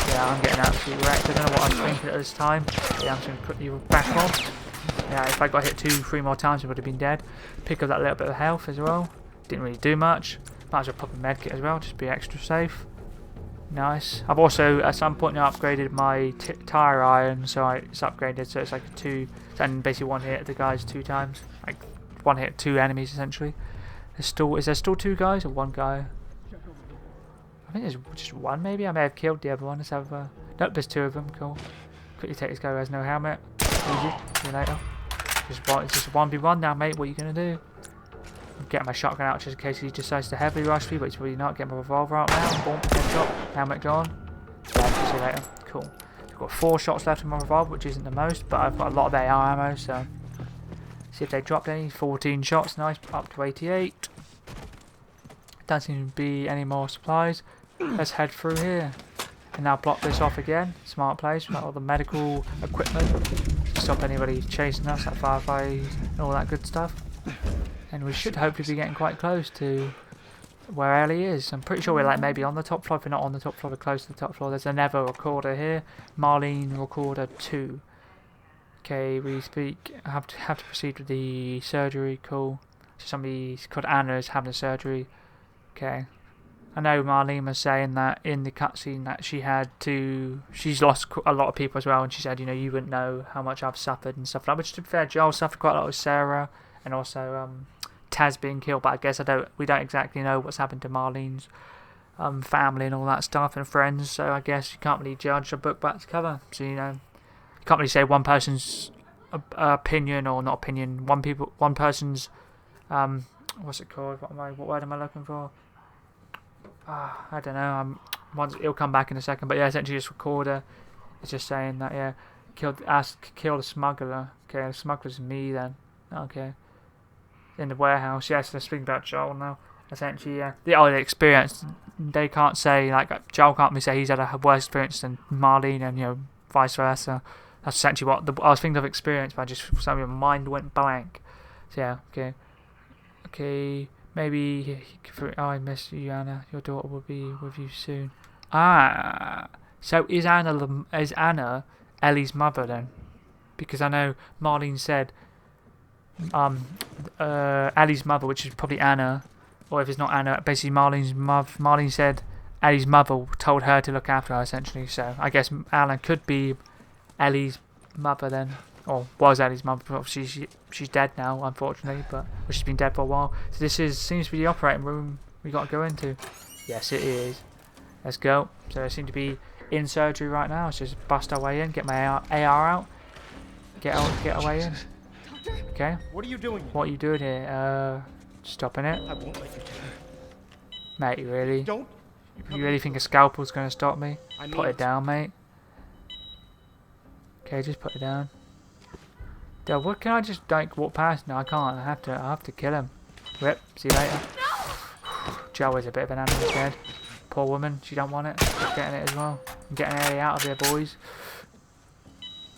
Yeah, I'm getting absolutely wrecked. I don't know what I was thinking at this time. Yeah, I'm just going to quickly back off. Yeah, if I got hit 2, 3 more times, I would have been dead. Pick up that little bit of health as well. Didn't really do much. Might as well pop a medkit as well, just be extra safe. Nice. I've also, at some point now, upgraded my tire iron, so it's upgraded, so it's like a 2, and basically 1 hit at the guys 2 times. Like 1 hit 2 enemies essentially. Is there still 2 guys or 1 guy? I think there's just 1 maybe. I may have killed the other one. Let's have nope, there's 2 of them. Cool. Quickly take this guy who has no helmet. Easy. See you later. It's just a 1v1 now, mate. What are you gonna do? I'm getting my shotgun out just in case he decides to heavily rush me, but he's probably not. Get my revolver out now. Boom, headshot. Helmet gone. Yeah, see you later. Cool. I've got 4 shots left in my revolver, which isn't the most, but I've got a lot of AR ammo, so see if they dropped any. 14 shots, nice. Up to 88. Don't seem to be any more supplies. Let's head through here. And now block this off again. Smart place. We've got all the medical equipment to stop anybody chasing us, like fireflies and all that good stuff. And we should hopefully be getting quite close to where Ellie is. I'm pretty sure we're like maybe on the top floor. If we're not on the top floor, we're close to the top floor. There's another recorder here. Marlene recorder 2. Okay, we speak. I have to proceed with the surgery. Cool. So somebody called Anna is having a surgery. Okay. I know Marlene was saying that in the cutscene that she's lost a lot of people as well, and she said, you wouldn't know how much I've suffered and stuff like that. Which, to be fair, Joel suffered quite a lot with Sarah and also Taz being killed. But I guess we don't exactly know what's happened to Marlene's family and all that stuff and friends. So I guess you can't really judge a book by its cover. So you can't really say one person's opinion or not opinion. One person's what's it called? What word am I looking for? I don't know. It'll come back in a second. But yeah, essentially, just recorder. It's just saying that kill the smuggler. Okay, the smuggler's me then. Okay, in the warehouse. Yes, they're speaking about Joel now. Essentially, yeah. The experience. They can't say Joel can't really say he's had a worse experience than Marlene, and vice versa. That's essentially what I was thinking of experience, but my mind went blank. So yeah, okay. Okay, maybe I miss you, Anna. Your daughter will be with you soon. So is Anna Ellie's mother then? Because I know Marlene said Ellie's mother, which is probably Anna, or if it's not Anna, basically Marlene's mother. Marlene said Ellie's mother told her to look after her, essentially. So I guess Anna could be Ellie's mother then. Or was Ellie's mum. She's dead now, unfortunately, but she's been dead for a while. So this seems to be the operating room we got to go into. Yes, it is. Let's go. So I seem to be in surgery right now. Let's just bust our way in, get my AR out, get our way in. Okay. What are you doing? What are you doing here? Stopping it. I won't let you do it. Mate, really? Don't. You really think a scalpel's going to stop me? I Put mean it down, mate. Okay, just put it down. Dude, what can I just walk past? No, I can't. I have to kill him. Rip. See you later. Joe is a bit of an animal dead. Poor woman. She don't want it. She's getting it as well. I'm getting Ellie out of here, boys.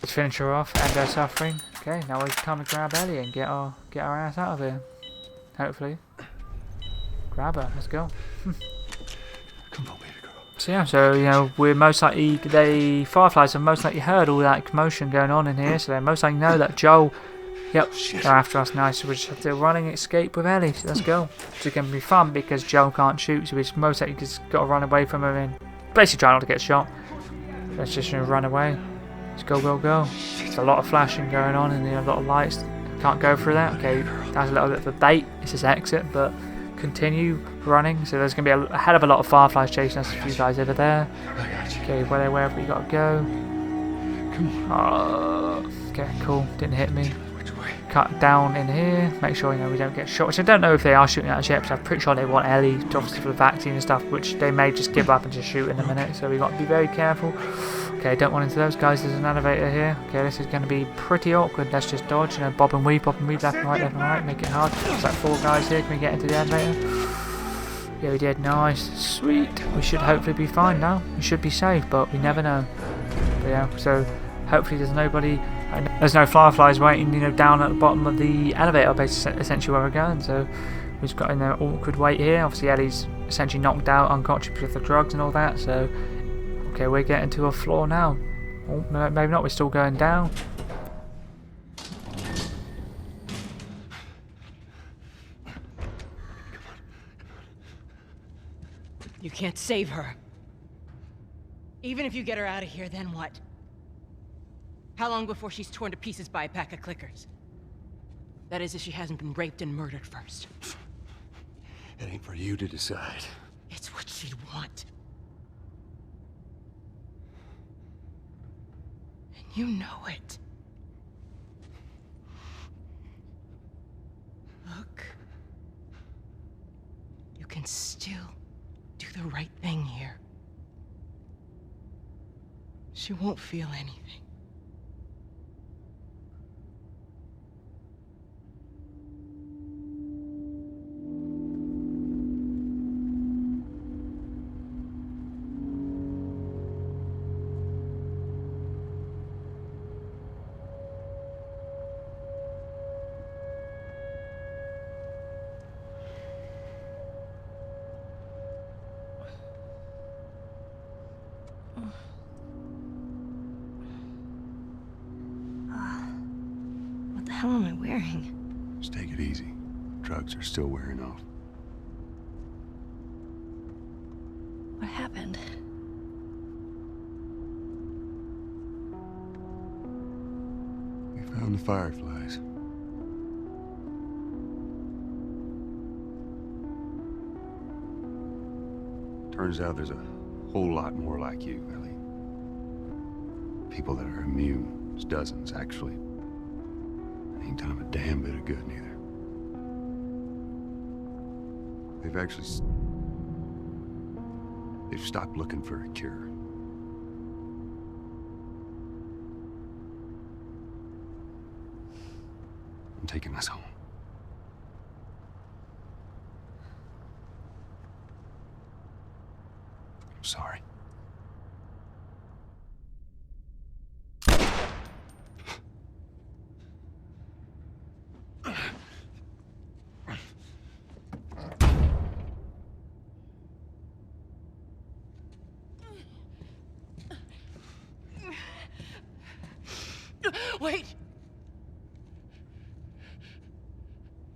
Let's finish her off. End her suffering. Okay, now it's time to grab Ellie and get our ass out of here. Hopefully. Grab her. Let's go. Come on, baby girl. So yeah, we're most likely, the Fireflies have most likely heard all that commotion going on in here, so they most likely know that Joel, they're after us now, so we just have to running escape with Ellie, so let's go. It's going to be fun because Joel can't shoot, so we most likely just got to run away from her and basically try not to get shot. Let's just run away. Let's go, go, go. There's a lot of flashing going on and a lot of lights. Can't go through that. Okay, that's a little bit of a bait. It's his exit, but continue running. So there's going to be a hell of a lot of Fireflies chasing us. A few guys over there. Okay, wherever we got to go. Come on. Okay, cool. Didn't hit me. Cut down in here. Make sure we don't get shot. Which I don't know if they are shooting at us yet, but I'm pretty sure they want Ellie, obviously for the vaccine and stuff, which they may just give up and just shoot in a minute. So we got to be very careful. Okay, don't run into those guys. There's an elevator here. Okay, this is going to be pretty awkward. Let's just dodge. Bob and weave, left and right, make it hard. There's like 4 guys here. Can we get into the elevator? Yeah, we did. Nice. Sweet. We should hopefully be fine now. We should be safe, but we never know. But yeah, so hopefully there's nobody. There's no Fireflies waiting, down at the bottom of the elevator, basically, essentially where we're going. So we've just got in an awkward wait here. Obviously, Ellie's essentially knocked out, unconscious with the drugs and all that. So. Okay, we're getting to a floor now. Oh, maybe not, we're still going down. You can't save her. Even if you get her out of here, then what? How long before she's torn to pieces by a pack of clickers? That is, if she hasn't been raped and murdered first. It ain't for you to decide. It's what she'd want. You know it. Look. You can still do the right thing here. She won't feel anything. What the hell am I wearing? Just take it easy. Drugs are still wearing off. What happened? We found the Fireflies. Turns out there's a whole lot more like you, Ellie. People that are immune. There's dozens, actually. Ain't done 'em a damn bit of good, neither. They've actually... They've stopped looking for a cure. I'm taking us home. I'm sorry. Wait!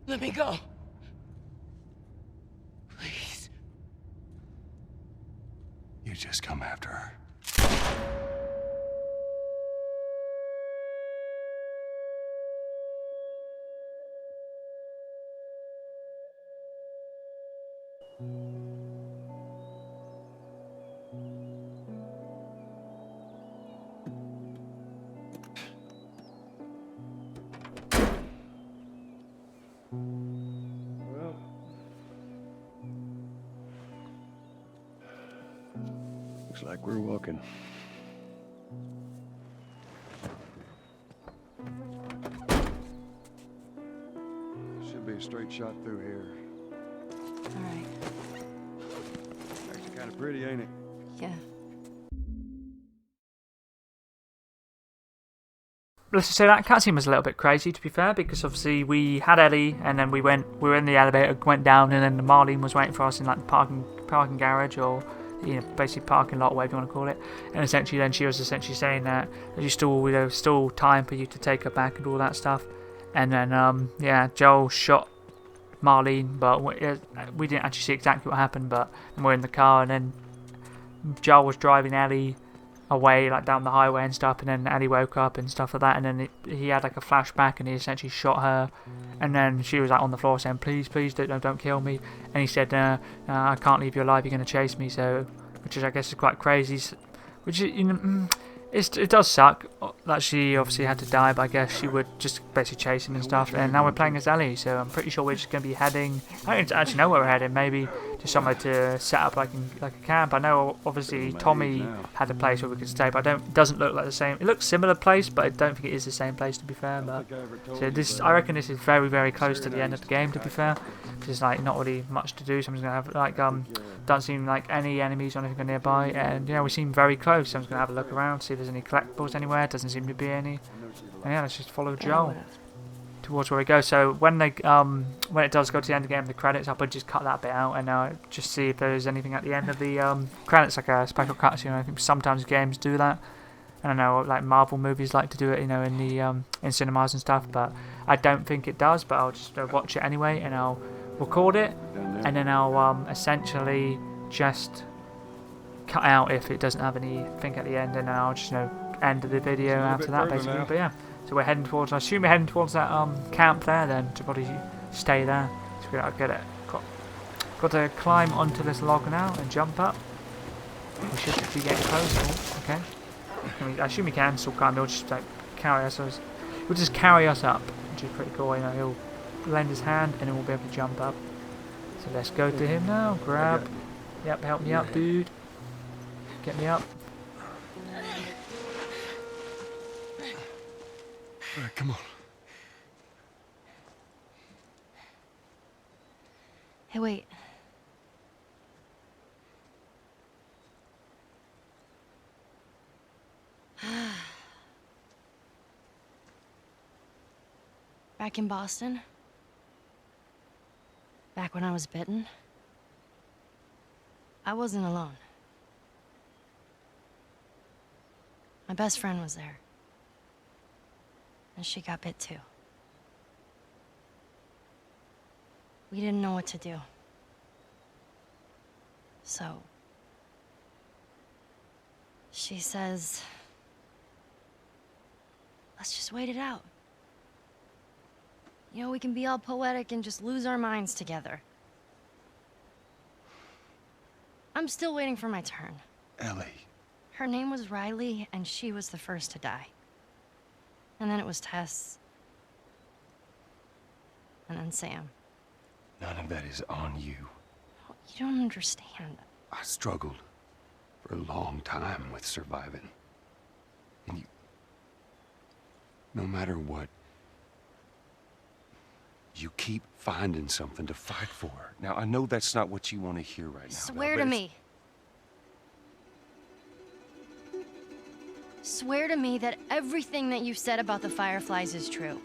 Let me go. Please. You just come after her. Well, looks like we're walking. Should be a straight shot through here. All right. Actually kind of pretty, ain't it? Yeah. Let's just say that cutscene was a little bit crazy, to be fair, because obviously we had Ellie, and then we were in the elevator, went down, and then Marlene was waiting for us in like the parking garage, or basically parking lot, whatever you want to call it. And essentially, then she was essentially saying that there's still time for you to take her back and all that stuff. And then yeah, Joel shot Marlene, but we didn't actually see exactly what happened. But we're in the car, and then Joel was driving Ellie away, like down the highway and stuff, and then Ellie woke up and stuff like that, and then he had like a flashback, and he essentially shot her, and then she was like on the floor saying, please don't kill me, and he said, I can't leave you alive, you're going to chase me, so, which is, I guess, is quite crazy, which is, it does suck that she obviously had to die, but I guess she would just basically chase him and stuff. And now we're playing as Ellie, so I'm pretty sure we're just going to be heading. I don't actually know where we're heading. Maybe just somewhere to set up like a camp. I know obviously Tommy had a place where we could stay, but it doesn't look like the same. It looks similar place, but I don't think it is the same place, to be fair. But so this, I reckon this is very, very close to the end of the game, to be fair. There's like not really much to do, so I'm just gonna have like don't seem like any enemies or anything nearby, and yeah, we seem very close. So I'm just gonna have a look around, see if there's any collectibles anywhere. Doesn't seem to be any. And yeah, let's just follow Joel towards where we go. So when it does go to the end of the game, the credits, I'll just cut that bit out and just see if there's anything at the end of the credits, like a special cutscene. I think sometimes games do that. I don't know, like Marvel movies like to do it, in the in cinemas and stuff. But I don't think it does. But I'll just watch it anyway, and I'll record it, and then I'll essentially just cut out if it doesn't have anything at the end, and then I'll just end the video after that, basically. But yeah, so we're heading towards. I assume we're heading towards that camp there, then to probably stay there. So I'll get it. Got to climb onto this log now and jump up. We should be getting close. Okay. I assume we can still climb. He'll just carry us. He'll just carry us up, which is pretty cool. He'll lend his hand, and then we'll be able to jump up. So let's go to him now. Grab. Yep, help me up, dude. Get me up. Alright, come on. Hey, wait. Back in Boston? Back when I was bitten? I wasn't alone. My best friend was there. And she got bit too. We didn't know what to do. So... she says... let's just wait it out. We can be all poetic and just lose our minds together. I'm still waiting for my turn. Ellie. Her name was Riley, and she was the first to die. And then it was Tess. And then Sam. None of that is on you. You don't understand. I struggled for a long time with surviving. And you... No matter what, you keep finding something to fight for. Now, I know that's not what you want to hear right now. Swear Belle, to but it's- me. Swear to me that everything that you said about the Fireflies is true.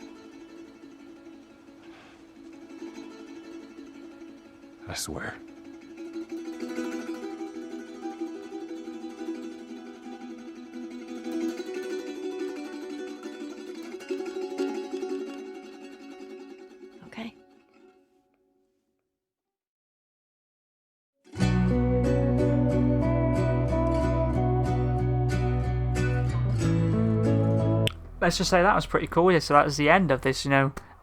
I swear. Okay? Let's just say that was pretty cool. Yeah, so that was the end of this,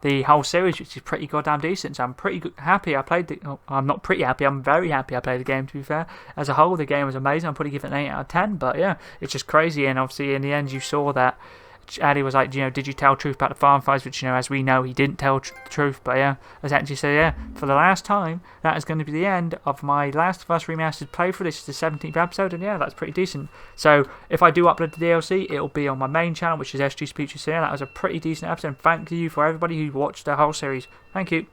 the whole series, which is pretty goddamn decent. So I'm pretty happy I played the... Oh, I'm not pretty happy, I'm very happy I played the game, to be fair. As a whole, the game was amazing. I'm probably giving it an 8 out of 10, but yeah, it's just crazy. And obviously, in the end, you saw that Addy was like, did you tell truth about the Fireflies? Which, as we know, he didn't tell the truth. But yeah, essentially, so yeah, for the last time, that is going to be the end of my Last of Us Remastered playthrough. This is the 17th episode, and yeah, that's pretty decent. So if I do upload the DLC, it'll be on my main channel, which is SG's Peachless. So yeah, that was a pretty decent episode. And thank you for everybody who watched the whole series. Thank you.